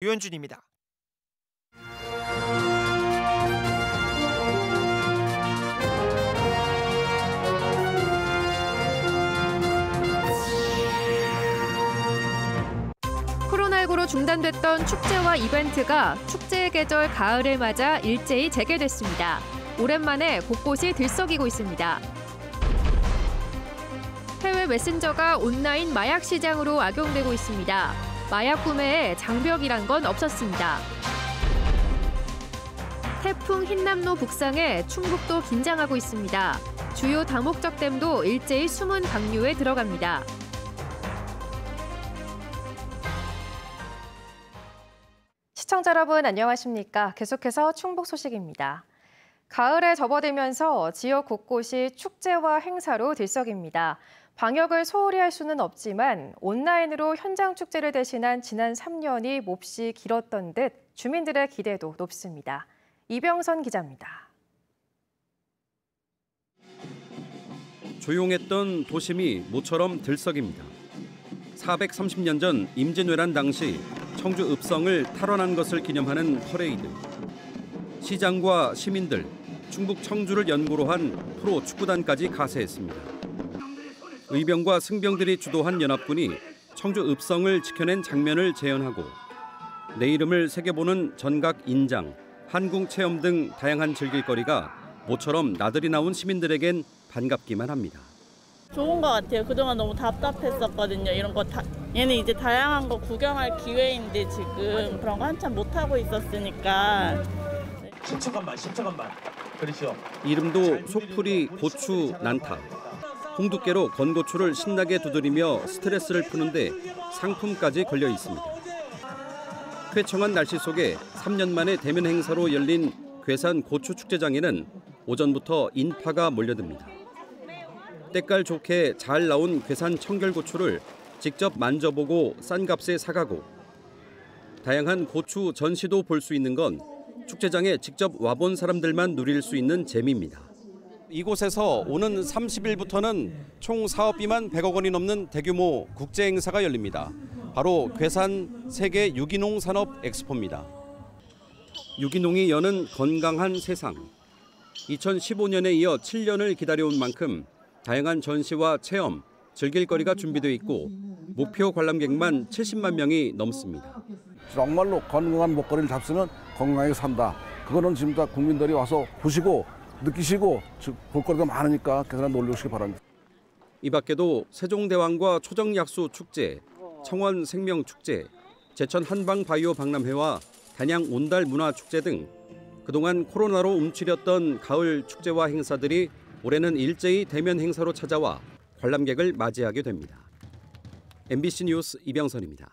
유현준입니다. 코로나19로 중단됐던 축제와 이벤트가 축제의 계절 가을을 맞아 일제히 재개됐습니다. 오랜만에 곳곳이 들썩이고 있습니다. 해외 메신저가 온라인 마약 시장으로 악용되고 있습니다. 마약 구매에 장벽이란 건 없었습니다. 태풍 흰남노 북상에 충북도 긴장하고 있습니다. 주요 다목적 댐도 일제히 숨은 방류에 들어갑니다. 시청자 여러분 안녕하십니까? 계속해서 충북 소식입니다. 가을에 접어들면서 지역 곳곳이 축제와 행사로 들썩입니다. 방역을 소홀히 할 수는 없지만 온라인으로 현장 축제를 대신한 지난 3년이 몹시 길었던 듯 주민들의 기대도 높습니다. 이병선 기자입니다. 조용했던 도심이 모처럼 들썩입니다. 430년 전 임진왜란 당시 청주 읍성을 탈환한 것을 기념하는 퍼레이드. 시장과 시민들, 충북 청주를 연고로 한 프로 축구단까지 가세했습니다. 의병과 승병들이 주도한 연합군이 청주 읍성을 지켜낸 장면을 재현하고 내 이름을 새겨보는 전각 인장, 한궁 체험 등 다양한 즐길거리가 모처럼 나들이 나온 시민들에겐 반갑기만 합니다. 좋은 것 같아요. 그동안 너무 답답했었거든요. 이런 거 얘는 이제 다양한 거 구경할 기회인데 지금 그런 거 한참 못 하고 있었으니까. 10초간만. 그렇죠. 이름도 속풀이 고추 난타. 홍두깨로 건고추를 신나게 두드리며 스트레스를 푸는데 상품까지 걸려 있습니다. 쾌청한 날씨 속에 3년 만에 대면 행사로 열린 괴산 고추축제장에는 오전부터 인파가 몰려듭니다. 때깔 좋게 잘 나온 괴산 청결고추를 직접 만져보고 싼 값에 사가고 다양한 고추 전시도 볼 수 있는 건 축제장에 직접 와본 사람들만 누릴 수 있는 재미입니다. 이곳에서 오는 30일부터는 총 사업비만 100억 원이 넘는 대규모 국제 행사가 열립니다. 바로 괴산 세계 유기농 산업 엑스포입니다. 유기농이 여는 건강한 세상. 2015년에 이어 7년을 기다려온 만큼 다양한 전시와 체험, 즐길거리가 준비되어 있고 목표 관람객만 70만 명이 넘습니다. 정말로 건강한 먹거리를 잡수면 건강하게 산다. 그거는 지금 다 국민들이 와서 보시고 느끼시고 볼거리가 많으니까 계속 놀러 오시기 바랍니다. 이 밖에도 세종대왕과 초정약수 축제, 청원 생명축제, 제천 한방바이오 박람회와 단양 온달 문화축제 등 그동안 코로나로 움츠렸던 가을 축제와 행사들이 올해는 일제히 대면 행사로 찾아와 관람객을 맞이하게 됩니다. MBC 뉴스 이병선입니다.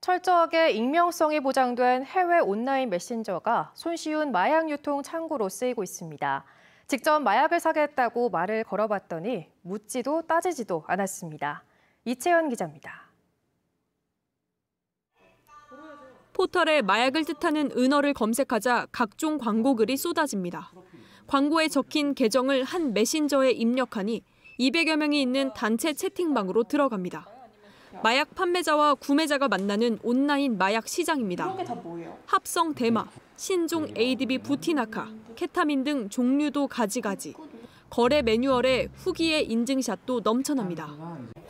철저하게 익명성이 보장된 해외 온라인 메신저가 손쉬운 마약 유통 창구로 쓰이고 있습니다. 직접 마약을 사겠다고 말을 걸어봤더니 묻지도 따지지도 않았습니다. 이채연 기자입니다. 포털에 마약을 뜻하는 은어를 검색하자 각종 광고글이 쏟아집니다. 광고에 적힌 계정을 한 메신저에 입력하니 200여 명이 있는 단체 채팅방으로 들어갑니다. 마약 판매자와 구매자가 만나는 온라인 마약 시장입니다. 이런 게 다 뭐예요? 합성 대마, 신종 ADB 부티나카, 케타민 등 종류도 가지가지. 거래 매뉴얼에 후기의 인증샷도 넘쳐납니다.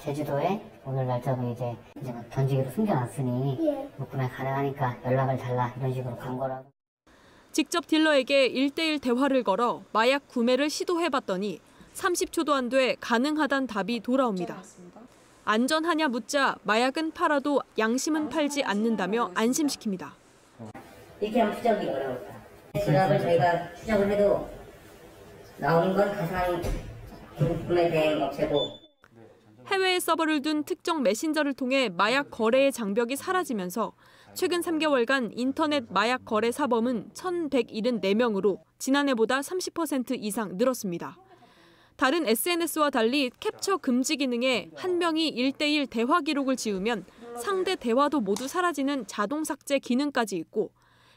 제주도에 오늘 날짜도 이제 던지기로 숨겨놨으니 구매 가능하니까 연락을 달라 이런 식으로 광고를 하고. 직접 딜러에게 1대1 대화를 걸어 마약 구매를 시도해봤더니 30초도 안 돼 가능하단 답이 돌아옵니다. 안전하냐 묻자 마약은 팔아도 양심은 팔지 않는다며 안심시킵니다. 이렇게 추적이 어려웠다. 지갑을 저희가 추적을 해도 나오는 건 가상 구매 대행 업체고. 해외에 서버를 둔 특정 메신저를 통해 마약 거래의 장벽이 사라지면서 최근 3개월간 인터넷 마약 거래 사범은 1,174명으로 지난해보다 30% 이상 늘었습니다. 다른 SNS와 달리 캡처 금지 기능에 한 명이 1대1 대화 기록을 지우면 상대 대화도 모두 사라지는 자동 삭제 기능까지 있고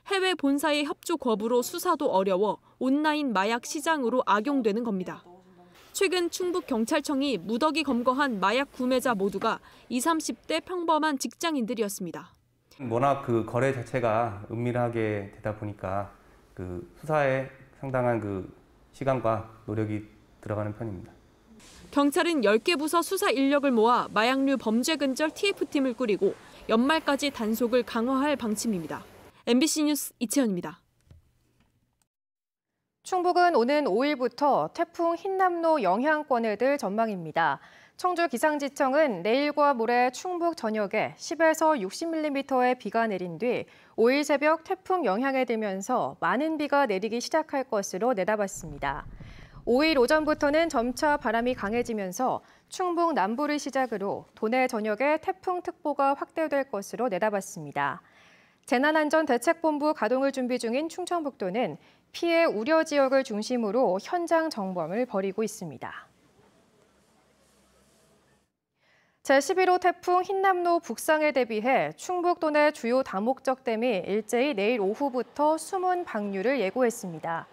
해외 본사의 협조 거부로 수사도 어려워 온라인 마약 시장으로 악용되는 겁니다. 최근 충북경찰청이 무더기 검거한 마약 구매자 모두가 20, 30대 평범한 직장인들이었습니다. 워낙 그 거래 자체가 은밀하게 되다 보니까 그 수사에 상당한 그 시간과 노력이 들어가는 편입니다. 경찰은 10개 부서 수사 인력을 모아 마약류 범죄 근절 TF팀을 꾸리고 연말까지 단속을 강화할 방침입니다. MBC 뉴스 이채연입니다. 충북은 오는 5일부터 태풍 흰남노 영향권을 들 전망입니다. 청주기상지청은 내일과 모레 충북 전역에 10에서 60mm의 비가 내린 뒤 5일 새벽 태풍 영향에 들면서 많은 비가 내리기 시작할 것으로 내다봤습니다. 5일 오전부터는 점차 바람이 강해지면서 충북 남부를 시작으로 도내 전역에 태풍특보가 확대될 것으로 내다봤습니다. 재난안전대책본부 가동을 준비 중인 충청북도는 피해 우려 지역을 중심으로 현장 점검을 벌이고 있습니다. 제11호 태풍 흰남노 북상에 대비해 충북 도내 주요 다목적 댐이 일제히 내일 오후부터 수문 방류를 예고했습니다.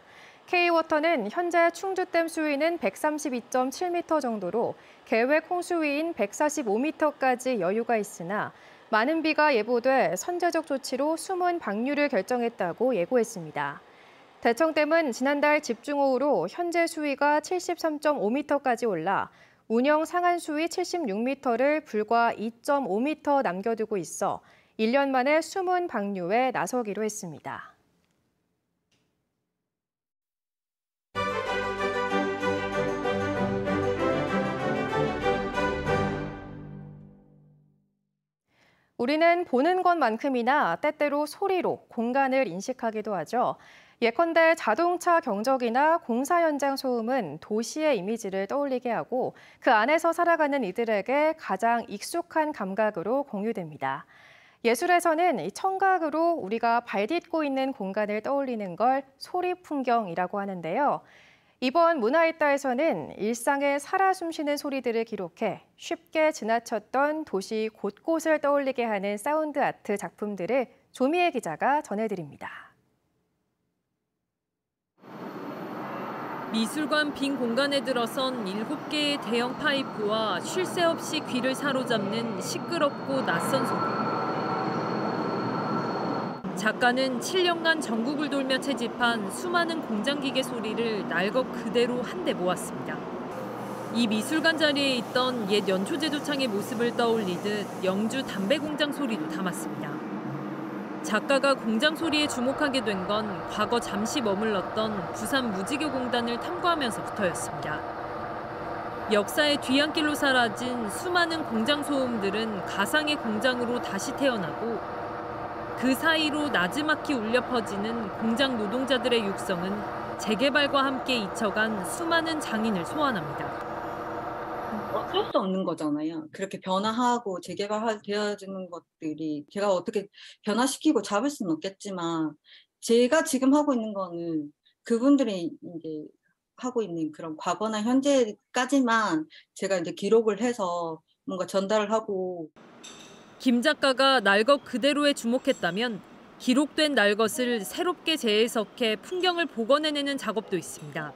K워터는 현재 충주댐 수위는 132.7m 정도로 계획 홍수위인 145m까지 여유가 있으나 많은 비가 예보돼 선제적 조치로 수문 방류를 결정했다고 예고했습니다. 대청댐은 지난달 집중호우로 현재 수위가 73.5m까지 올라 운영 상한 수위 76m를 불과 2.5m 남겨두고 있어 1년 만에 수문 방류에 나서기로 했습니다. 우리는 보는 것만큼이나 때때로 소리로 공간을 인식하기도 하죠. 예컨대 자동차 경적이나 공사 현장 소음은 도시의 이미지를 떠올리게 하고 그 안에서 살아가는 이들에게 가장 익숙한 감각으로 공유됩니다. 예술에서는 이 청각으로 우리가 발딛고 있는 공간을 떠올리는 걸 소리 풍경이라고 하는데요. 이번 문화있다에서는 일상에 살아 숨쉬는 소리들을 기록해 쉽게 지나쳤던 도시 곳곳을 떠올리게 하는 사운드 아트 작품들을 조미애 기자가 전해드립니다. 미술관 빈 공간에 들어선 7개의 대형 파이프와 쉴 새 없이 귀를 사로잡는 시끄럽고 낯선 소리. 작가는 7년간 전국을 돌며 채집한 수많은 공장 기계 소리를 날것 그대로 한데 모았습니다. 이 미술관 자리에 있던 옛 연초제조창의 모습을 떠올리듯 영주 담배 공장 소리도 담았습니다. 작가가 공장 소리에 주목하게 된 건 과거 잠시 머물렀던 부산 무지개공단을 탐구하면서부터였습니다. 역사의 뒤안길로 사라진 수많은 공장 소음들은 가상의 공장으로 다시 태어나고 그 사이로 나지막히 울려 퍼지는 공장 노동자들의 육성은 재개발과 함께 잊혀간 수많은 장인을 소환합니다. 어쩔 수 없는 거잖아요. 그렇게 변화하고 재개발되어지는 것들이 제가 어떻게 변화시키고 잡을 수는 없겠지만 제가 지금 하고 있는 거는 그분들이 이제 하고 있는 그런 과거나 현재까지만 제가 이제 기록을 해서 뭔가 전달을 하고. 김 작가가 날것 그대로에 주목했다면 기록된 날것을 새롭게 재해석해 풍경을 복원해내는 작업도 있습니다.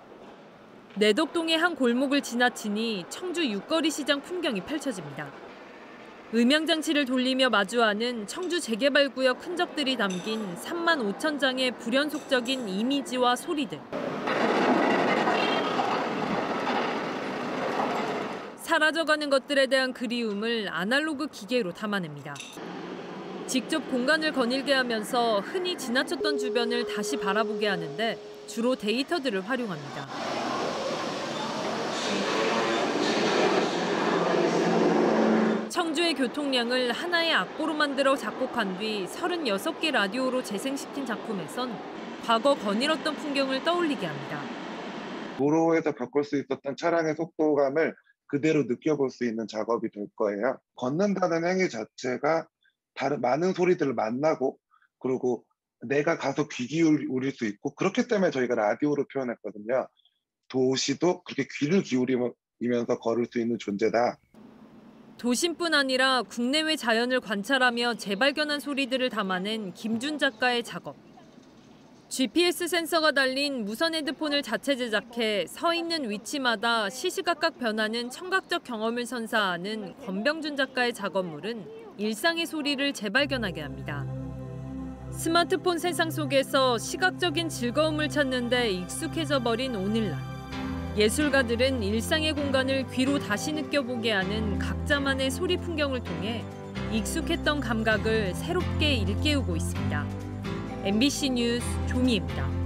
내덕동의 한 골목을 지나치니 청주 육거리 시장 풍경이 펼쳐집니다. 음향장치를 돌리며 마주하는 청주 재개발구역 흔적들이 담긴 35,000장의 불연속적인 이미지와 소리들. 사라져가는 것들에 대한 그리움을 아날로그 기계로 담아냅니다. 직접 공간을 거닐게 하면서 흔히 지나쳤던 주변을 다시 바라보게 하는데 주로 데이터들을 활용합니다. 청주의 교통량을 하나의 악보로 만들어 작곡한 뒤 36개 라디오로 재생시킨 작품에선 과거 거닐었던 풍경을 떠올리게 합니다. 도로에서 겪을 수 있었던 차량의 속도감을 그대로 느껴볼 수 있는 작업이 될 거예요. 걷는다는 행위 자체가 다른 많은 소리들을 만나고 그리고 내가 가서 귀 기울일 수 있고 그렇기 때문에 저희가 라디오로 표현했거든요. 도시도 그렇게 귀를 기울이면서 걸을 수 있는 존재다. 도심뿐 아니라 국내외 자연을 관찰하며 재발견한 소리들을 담아낸 김준 작가의 작업. GPS 센서가 달린 무선 헤드폰을 자체 제작해 서 있는 위치마다 시시각각 변하는 청각적 경험을 선사하는 권병준 작가의 작업물은 일상의 소리를 재발견하게 합니다. 스마트폰 세상 속에서 시각적인 즐거움을 찾는 데 익숙해져 버린 오늘날. 예술가들은 일상의 공간을 귀로 다시 느껴보게 하는 각자만의 소리 풍경을 통해 익숙했던 감각을 새롭게 일깨우고 있습니다. MBC 뉴스 조미입니다.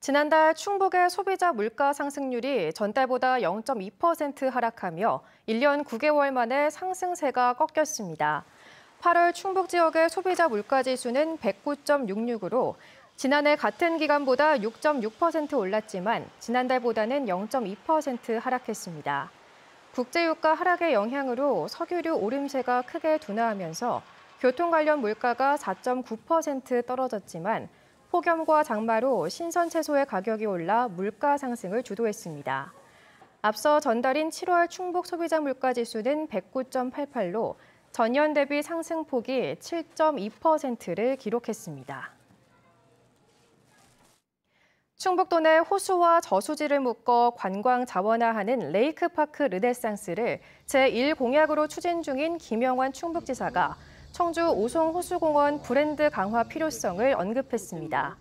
지난달 충북의 소비자 물가 상승률이 전달보다 0.2% 하락하며 1년 9개월 만에 상승세가 꺾였습니다. 8월 충북 지역의 소비자 물가 지수는 109.66으로 지난해 같은 기간보다 6.6% 올랐지만 지난달보다는 0.2% 하락했습니다. 국제유가 하락의 영향으로 석유류 오름세가 크게 둔화하면서 교통 관련 물가가 4.9% 떨어졌지만 폭염과 장마로 신선 채소의 가격이 올라 물가 상승을 주도했습니다. 앞서 전달인 7월 충북 소비자 물가 지수는 109.88로 전년 대비 상승폭이 7.2%를 기록했습니다. 충북도 내 호수와 저수지를 묶어 관광 자원화하는 레이크파크 르네상스를 제1공약으로 추진 중인 김영환 충북지사가 청주 오송호수공원 브랜드 강화 필요성을 언급했습니다.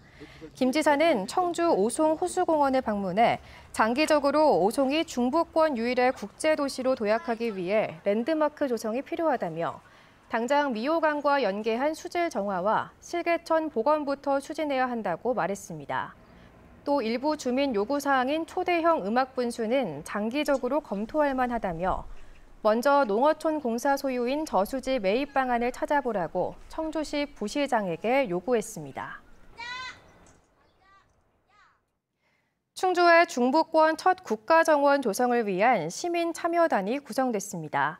김 지사는 청주 오송호수공원을 방문해 장기적으로 오송이 중부권 유일의 국제도시로 도약하기 위해 랜드마크 조성이 필요하다며 당장 미호강과 연계한 수질 정화와 실개천 복원부터 추진해야 한다고 말했습니다. 또 일부 주민 요구사항인 초대형 음악 분수는 장기적으로 검토할 만하다며 먼저 농어촌 공사 소유인 저수지 매입 방안을 찾아보라고 청주시 부시장에게 요구했습니다. 충주의 중부권 첫 국가정원 조성을 위한 시민 참여단이 구성됐습니다.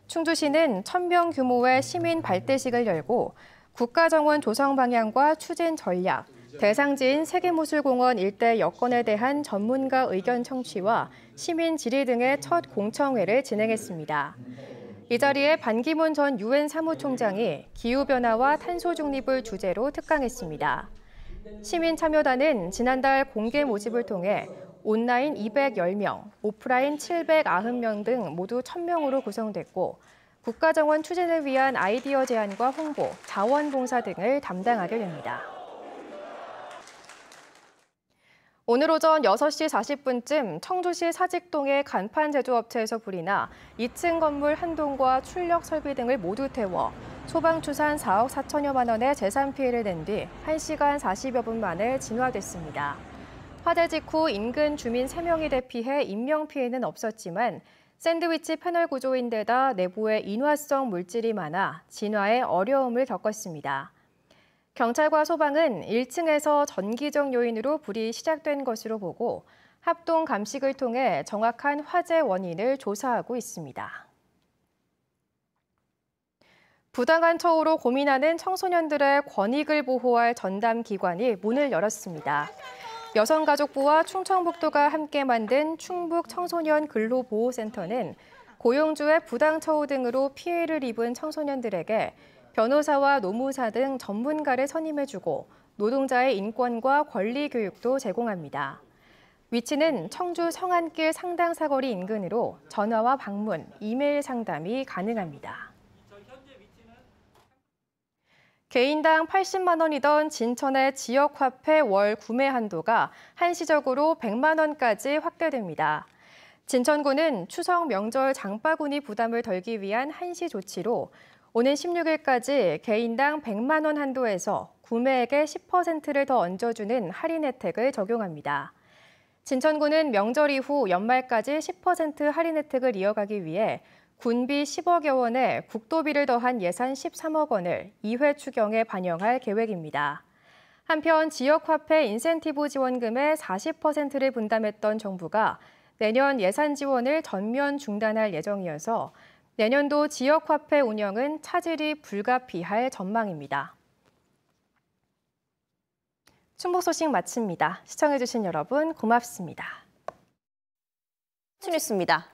충주시는 1,000명 규모의 시민 발대식을 열고 국가정원 조성 방향과 추진 전략, 대상지인 세계무술공원 일대 여건에 대한 전문가 의견 청취와 시민 질의 등의 첫 공청회를 진행했습니다. 이 자리에 반기문 전 유엔 사무총장이 기후변화와 탄소 중립을 주제로 특강했습니다. 시민 참여단은 지난달 공개 모집을 통해 온라인 210명, 오프라인 790명 등 모두 1,000명으로 구성됐고 국가정원 추진을 위한 아이디어 제안과 홍보, 자원봉사 등을 담당하게 됩니다. 오늘 오전 6시 40분쯤 청주시 사직동의 간판 제조업체에서 불이 나 2층 건물 한 동과 출력 설비 등을 모두 태워 소방 추산 4억 4천여만 원의 재산 피해를 낸 뒤 1시간 40여 분 만에 진화됐습니다. 화재 직후 인근 주민 3명이 대피해 인명 피해는 없었지만 샌드위치 패널 구조인데다 내부에 인화성 물질이 많아 진화에 어려움을 겪었습니다. 경찰과 소방은 1층에서 전기적 요인으로 불이 시작된 것으로 보고 합동 감식을 통해 정확한 화재 원인을 조사하고 있습니다. 부당한 처우로 고민하는 청소년들의 권익을 보호할 전담 기관이 문을 열었습니다. 여성가족부와 충청북도가 함께 만든 충북 청소년 근로보호센터는 고용주의 부당처우 등으로 피해를 입은 청소년들에게 변호사와 노무사 등 전문가를 선임해주고 노동자의 인권과 권리 교육도 제공합니다. 위치는 청주 성안길 상당사거리 인근으로 전화와 방문, 이메일 상담이 가능합니다. 개인당 80만 원이던 진천의 지역화폐 월 구매 한도가 한시적으로 100만 원까지 확대됩니다. 진천구는 추석 명절 장바구니 부담을 덜기 위한 한시 조치로 오는 16일까지 개인당 100만 원 한도에서 구매액의 10%를 더 얹어주는 할인 혜택을 적용합니다. 진천구는 명절 이후 연말까지 10% 할인 혜택을 이어가기 위해 군비 10억여 원에 국도비를 더한 예산 13억 원을 2회 추경에 반영할 계획입니다. 한편 지역화폐 인센티브 지원금의 40%를 분담했던 정부가 내년 예산 지원을 전면 중단할 예정이어서 내년도 지역화폐 운영은 차질이 불가피할 전망입니다. 충북 소식 마칩니다. 시청해주신 여러분 고맙습니다. 뉴스입니다.